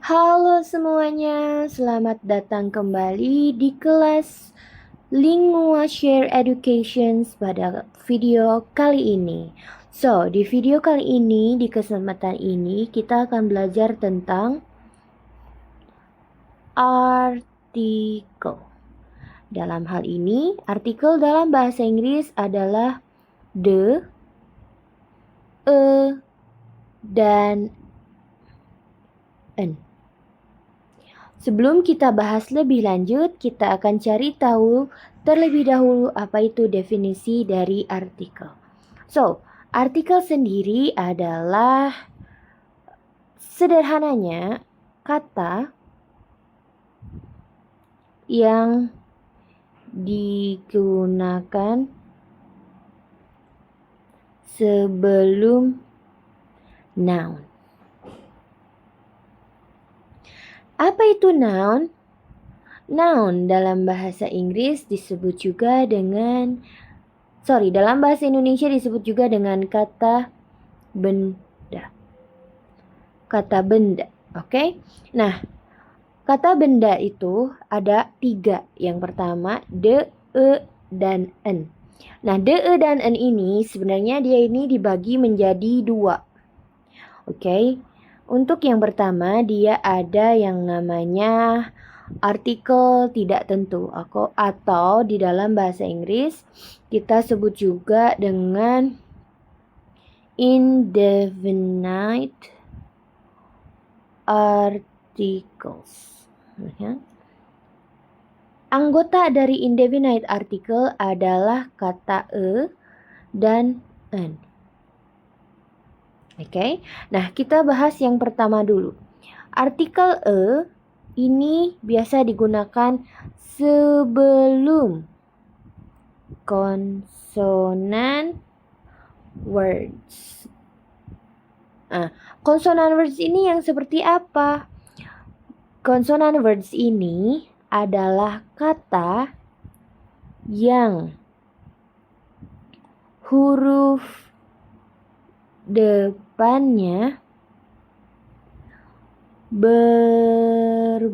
Halo semuanya, selamat datang kembali di kelas Lingua Share Education pada video kali ini. Di video kali ini, di kesempatan ini, kita akan belajar tentang artikel. Dalam hal ini, artikel dalam bahasa Inggris adalah the, a, dan an. Sebelum kita bahas lebih lanjut, kita akan cari tahu terlebih dahulu apa itu definisi dari artikel. Artikel sendiri adalah sederhananya kata yang digunakan sebelum noun. Apa itu noun? Noun dalam bahasa Inggris disebut juga dengan dalam bahasa Indonesia disebut juga dengan kata benda. Kata benda, oke? Nah, kata benda itu ada 3. Yang pertama, de, e, dan en. Nah, de, e, dan en ini sebenarnya dia ini dibagi menjadi 2. Oke? Untuk yang pertama, dia ada yang namanya artikel tidak tentu atau di dalam bahasa Inggris kita sebut juga dengan indefinite articles. Anggota dari indefinite article adalah kata e dan en. Oke, nah kita bahas yang pertama dulu. Artikel e ini biasa digunakan sebelum konsonan words. Konsonan words ini yang seperti apa? Konsonan words ini adalah kata yang huruf depannya berbunyi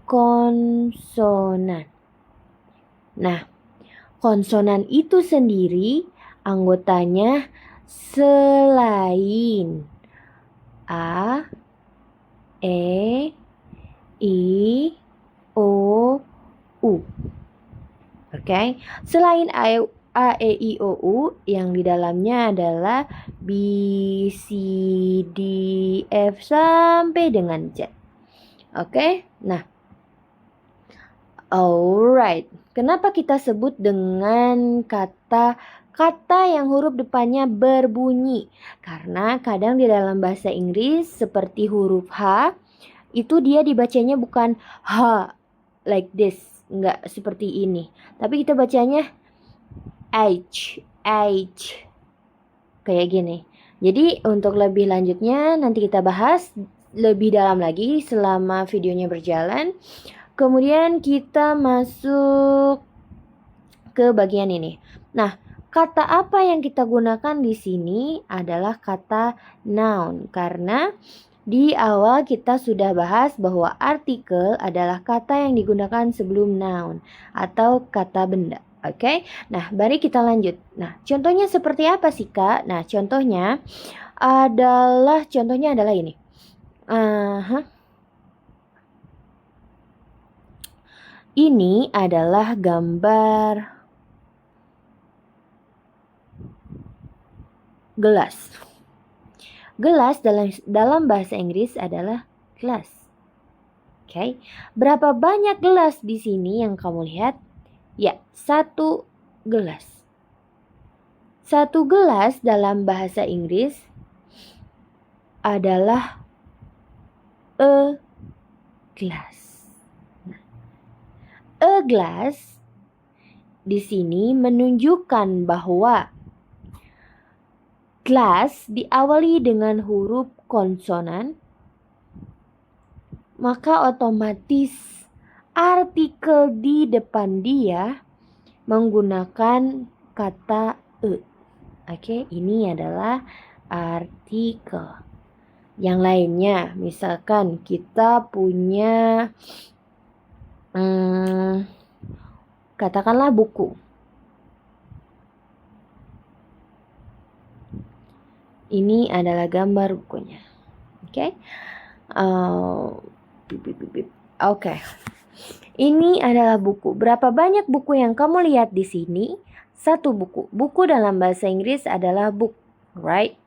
konsonan. Nah, konsonan itu sendiri anggotanya selain A, E, I, O, U. Oke, selain A, E, I, O, U yang di dalamnya adalah B, C, D, F sampai dengan Z. Oke, nah. Alright, kenapa kita sebut dengan kata yang huruf depannya berbunyi? Karena kadang di dalam bahasa Inggris seperti huruf H, itu dia dibacanya bukan H like this, enggak seperti ini. Tapi kita bacanya H, kayak gini. Jadi untuk lebih lanjutnya nanti kita bahas lebih dalam lagi selama videonya berjalan. Kemudian kita masuk ke bagian ini. Nah, kata apa yang kita gunakan di sini adalah kata noun. Karena di awal kita sudah bahas bahwa artikel adalah kata yang digunakan sebelum noun atau kata benda. Oke, nah mari kita lanjut. Nah, contohnya seperti apa sih Kak? Nah, contohnya adalah ini. Ini adalah gambar gelas. Gelas dalam bahasa Inggris adalah glass. Oke, berapa banyak gelas di sini yang kamu lihat? Ya, 1 gelas. 1 gelas dalam bahasa Inggris adalah a glass. A glass di sini menunjukkan bahwa glass diawali dengan huruf konsonan, maka otomatis artikel di depan dia menggunakan kata e. Oke, ini adalah artikel. Yang lainnya, misalkan kita punya katakanlah buku. Ini adalah gambar bukunya. Oke. Oke. Ini adalah buku. Berapa banyak buku yang kamu lihat di sini? Satu buku. Buku dalam bahasa Inggris adalah book, right?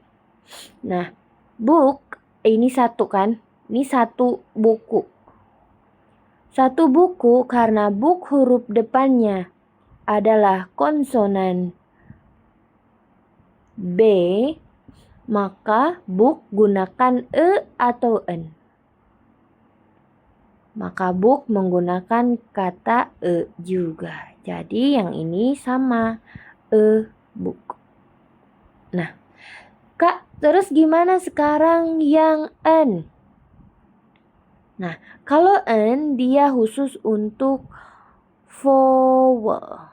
Nah, book ini satu kan? Ini satu buku. Satu buku karena book huruf depannya adalah konsonan B, maka book gunakan E atau N. Maka book menggunakan kata E juga. Jadi yang ini sama, E book. Nah, Kak, terus gimana sekarang yang N? Nah, kalau N dia khusus untuk vowel.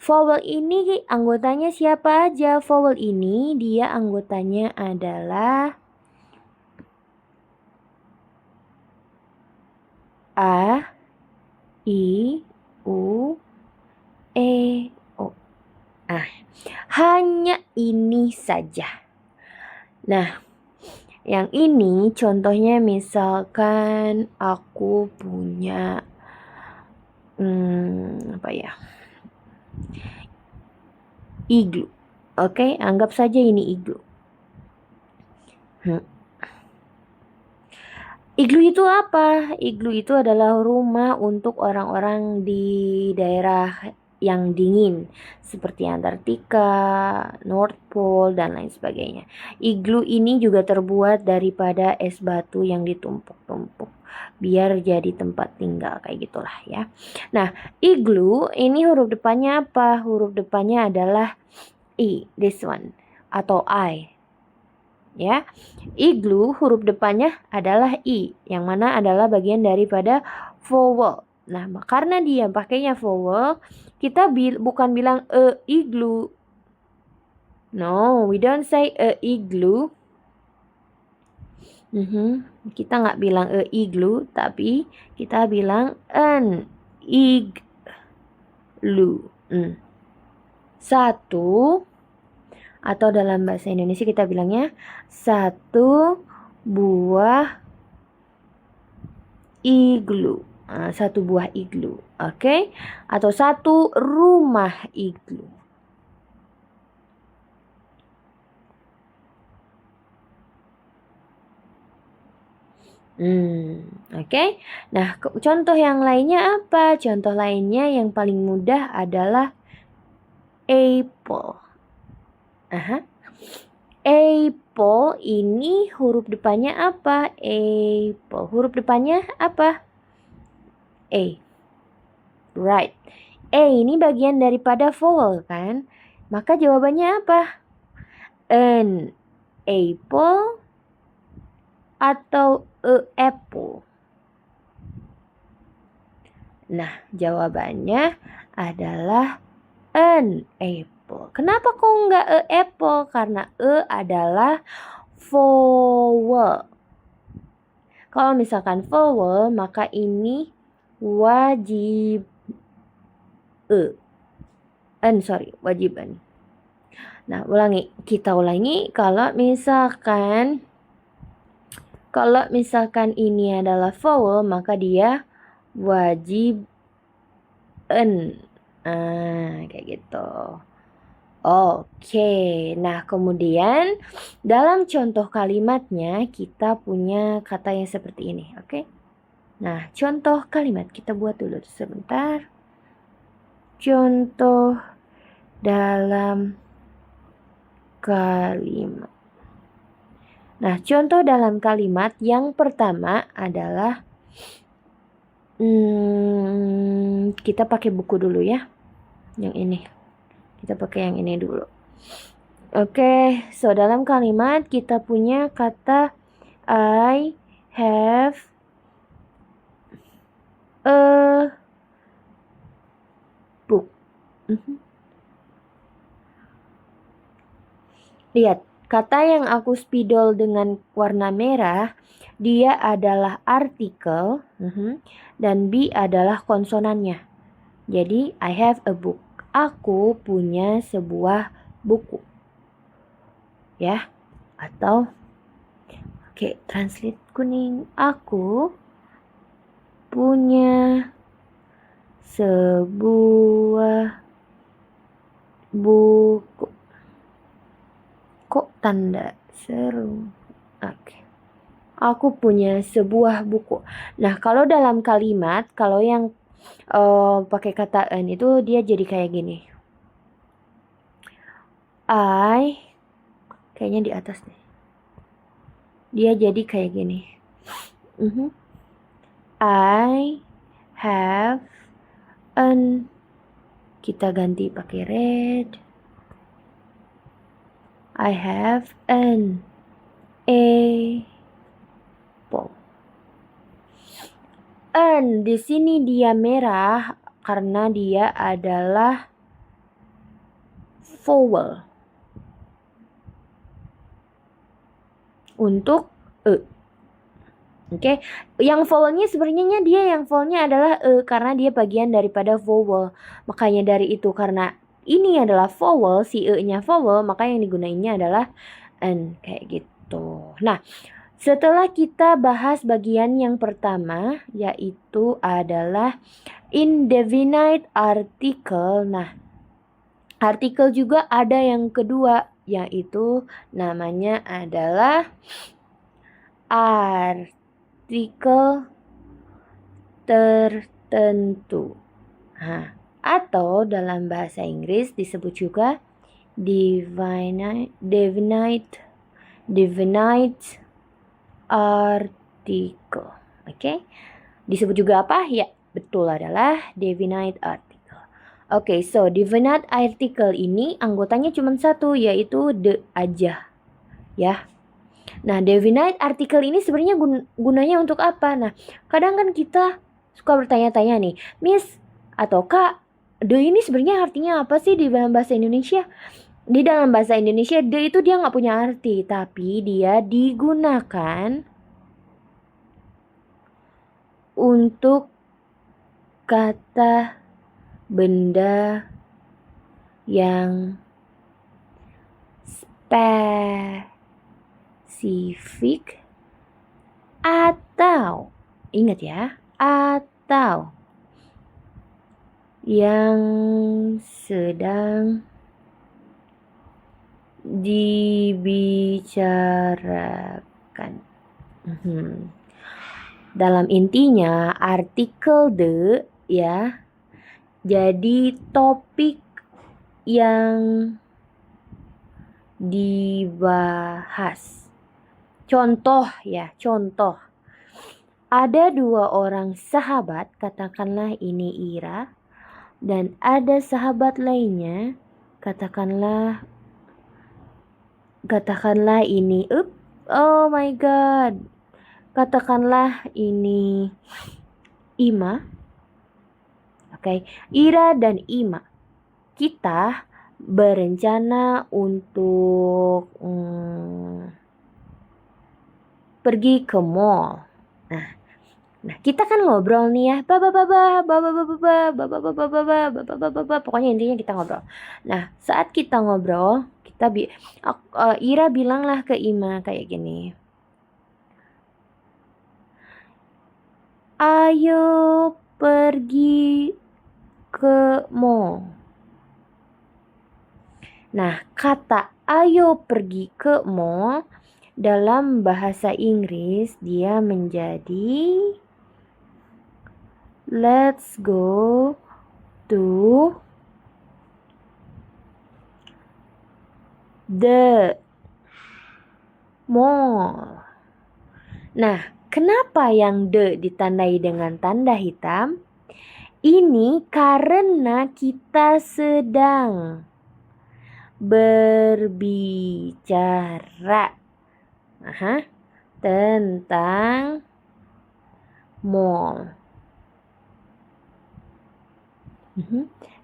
Vowel ini anggotanya siapa aja? Vowel ini dia anggotanya adalah A, I, U, E, O. Hanya ini saja. Nah, yang ini contohnya misalkan aku punya apa ya? Igloo. Oke, anggap saja ini igloo. Igloo itu apa? Igloo itu adalah rumah untuk orang-orang di daerah yang dingin seperti Antartika, North Pole, dan lain sebagainya. Igloo ini juga terbuat daripada es batu yang ditumpuk-tumpuk biar jadi tempat tinggal kayak gitulah ya. Nah, igloo ini huruf depannya apa? Huruf depannya adalah I, this one, atau I. Ya, igloo huruf depannya adalah I, yang mana adalah bagian daripada vowel. Nah, karena dia pakainya vowel, kita bukan bilang igloo. No, we don't say igloo. Kita nggak bilang igloo, tapi kita bilang an igloo. Satu, atau dalam bahasa Indonesia kita bilangnya satu buah igloo. Satu buah igloo, oke? Atau satu rumah igloo. Oke. Nah, contoh yang lainnya apa? Contoh lainnya yang paling mudah adalah apple. Apple ini huruf depannya apa? Apple. Huruf depannya apa? A. Right. A ini bagian daripada vowel kan? Maka jawabannya apa? An apple atau a apple? Nah, jawabannya adalah an apple. Kenapa kok nggak a apple? Karena e adalah vowel. Kalau misalkan vowel, maka ini wajib wajib N. Nah, kita ulangi. Kalau misalkan ini adalah vowel, maka dia wajib N. Kayak gitu. Oke, nah kemudian dalam contoh kalimatnya kita punya kata yang seperti ini, oke? Nah, contoh kalimat kita buat dulu sebentar. Contoh dalam kalimat. Nah, contoh dalam kalimat yang pertama adalah kita pakai buku dulu ya. Yang ini. Kita pakai yang ini dulu. Oke, so dalam kalimat kita punya kata I have a book. Lihat, kata yang aku spidol dengan warna merah, dia adalah artikel, dan B adalah konsonannya. Jadi, I have a book. Aku punya sebuah buku. Ya, atau, oke, translate kuning. Aku punya sebuah buku. Kok tanda seru? Oke. Aku punya sebuah buku. Nah, kalau dalam kalimat, kalau yang pakai kata an itu dia jadi kayak gini. Kayaknya di atas deh. Dia jadi kayak gini. I have an. Kita ganti pakai red. I have an apple. An di sini dia merah karena dia adalah vowel untuk e. Oke, yang vowelnya sebenarnya yang vowelnya adalah e karena dia bagian daripada vowel. Makanya dari itu karena ini adalah vowel, si e-nya vowel, maka yang digunainnya adalah an kayak gitu. Nah, setelah kita bahas bagian yang pertama yaitu adalah indefinite article. Nah, artikel juga ada yang kedua yaitu namanya adalah artikel tertentu. Nah, atau dalam bahasa Inggris disebut juga definite article. Oke. Disebut juga apa? Ya, betul adalah definite article. Oke, so definite article ini anggotanya cuma satu yaitu the aja. Ya. Nah, definite article ini sebenarnya gunanya untuk apa? Nah, kadang kan kita suka bertanya-tanya nih, Miss atau Kak, the ini sebenarnya artinya apa sih di dalam bahasa Indonesia? Di dalam bahasa Indonesia, the itu dia nggak punya arti, tapi dia digunakan untuk kata benda yang spesifik atau, ingat ya, atau yang sedang dibicarakan. Dalam intinya artikel the ya jadi topik yang dibahas. Contoh ya, contoh. Ada dua orang sahabat, katakanlah ini Ira, dan ada sahabat lainnya, katakanlah ini oh my god. Katakanlah ini Ima. Oke, Ira dan Ima. Kita berencana untuk pergi ke mall. Nah, kita kan ngobrol nih ya. Pokoknya intinya kita ngobrol. Nah, saat kita ngobrol, Ira bilanglah ke Ima kayak gini. Ayo pergi ke mall. Nah, kata ayo pergi ke mall dalam bahasa Inggris dia menjadi let's go to the mall. Nah, kenapa yang the ditandai dengan tanda hitam? Ini karena kita sedang berbicara tentang mall.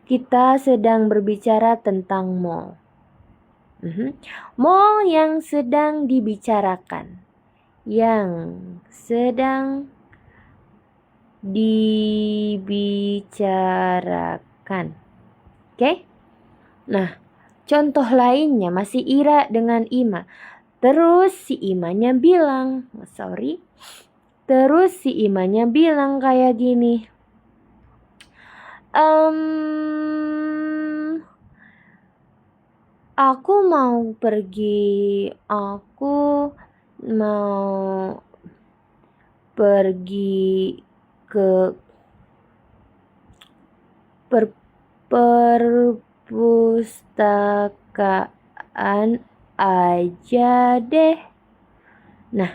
Kita sedang berbicara tentang mall. Mall yang sedang dibicarakan. Yang sedang dibicarakan. Oke? Nah, contoh lainnya masih Ira dengan Ima. Terus si Imanya bilang, Terus si Imanya bilang kayak gini. Aku mau pergi ke perpustakaan aja deh. Nah,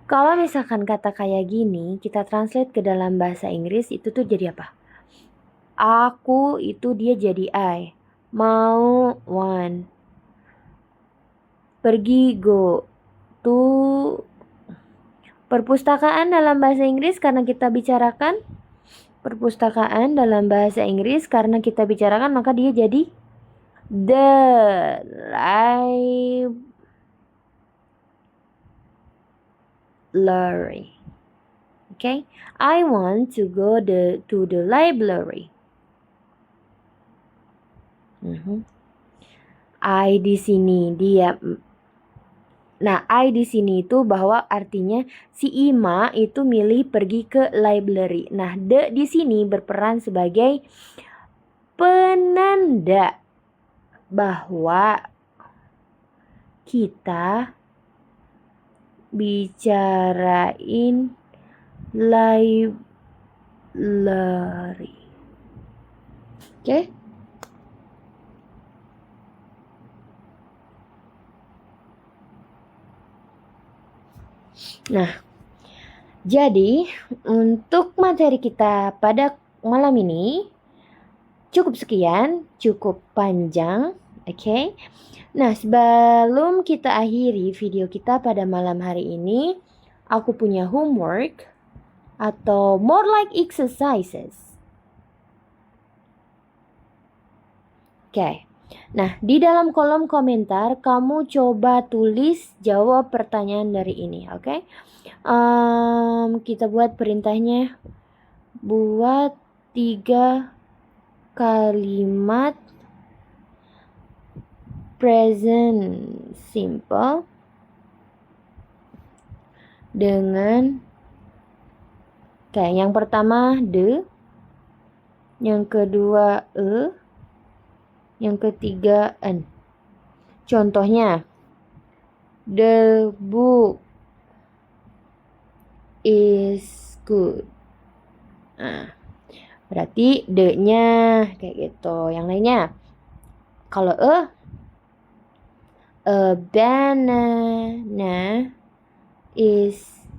kalau misalkan kata kayak gini, kita translate ke dalam bahasa Inggris, itu tuh jadi apa? Aku itu dia jadi I. Mau, want. Pergi, go. To. Perpustakaan dalam bahasa Inggris karena kita bicarakan. Perpustakaan dalam bahasa Inggris karena kita bicarakan, maka dia jadi the library. Okay? I want to go to the library. I di sini dia. Nah, I di sini itu bahwa artinya si Ima itu milih pergi ke library. Nah, the di sini berperan sebagai penanda bahwa kita bicarain library. Oke? Nah, jadi untuk materi kita pada malam ini cukup sekian, cukup panjang, oke? Nah, sebelum kita akhiri video kita pada malam hari ini, aku punya homework atau more like exercises. Oke. Nah, di dalam kolom komentar kamu coba tulis jawab pertanyaan dari ini, oke? Kita buat perintahnya. Buat 3 kalimat present simple dengan kayak yang pertama the, yang kedua yang ketiga an. Contohnya, the book is good. Nah, berarti the-nya kayak gitu. Yang lainnya, kalau a banana is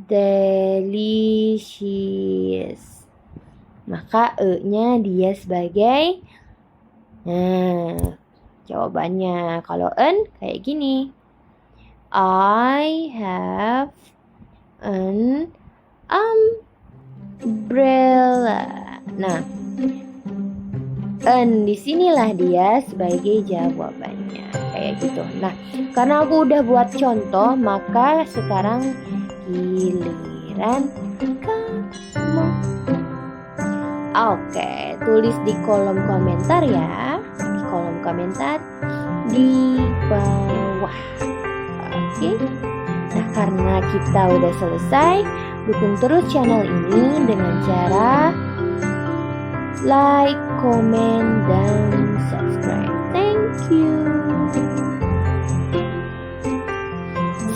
delicious. Maka e-nya dia sebagai jawabannya. Kalau an kayak gini. I have an umbrella. Nah, an disinilah dia sebagai jawabannya. Kayak gitu. Nah, karena aku udah buat contoh, maka sekarang giliran kamu. Oke, tulis di kolom komentar ya. Di kolom komentar di bawah. Oke. Nah, karena kita udah selesai, dukung terus channel ini dengan cara like, comment, dan subscribe. Thank you.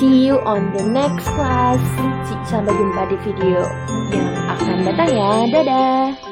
See you on the next class. Sampai jumpa di video yang akan datang ya. Dadah.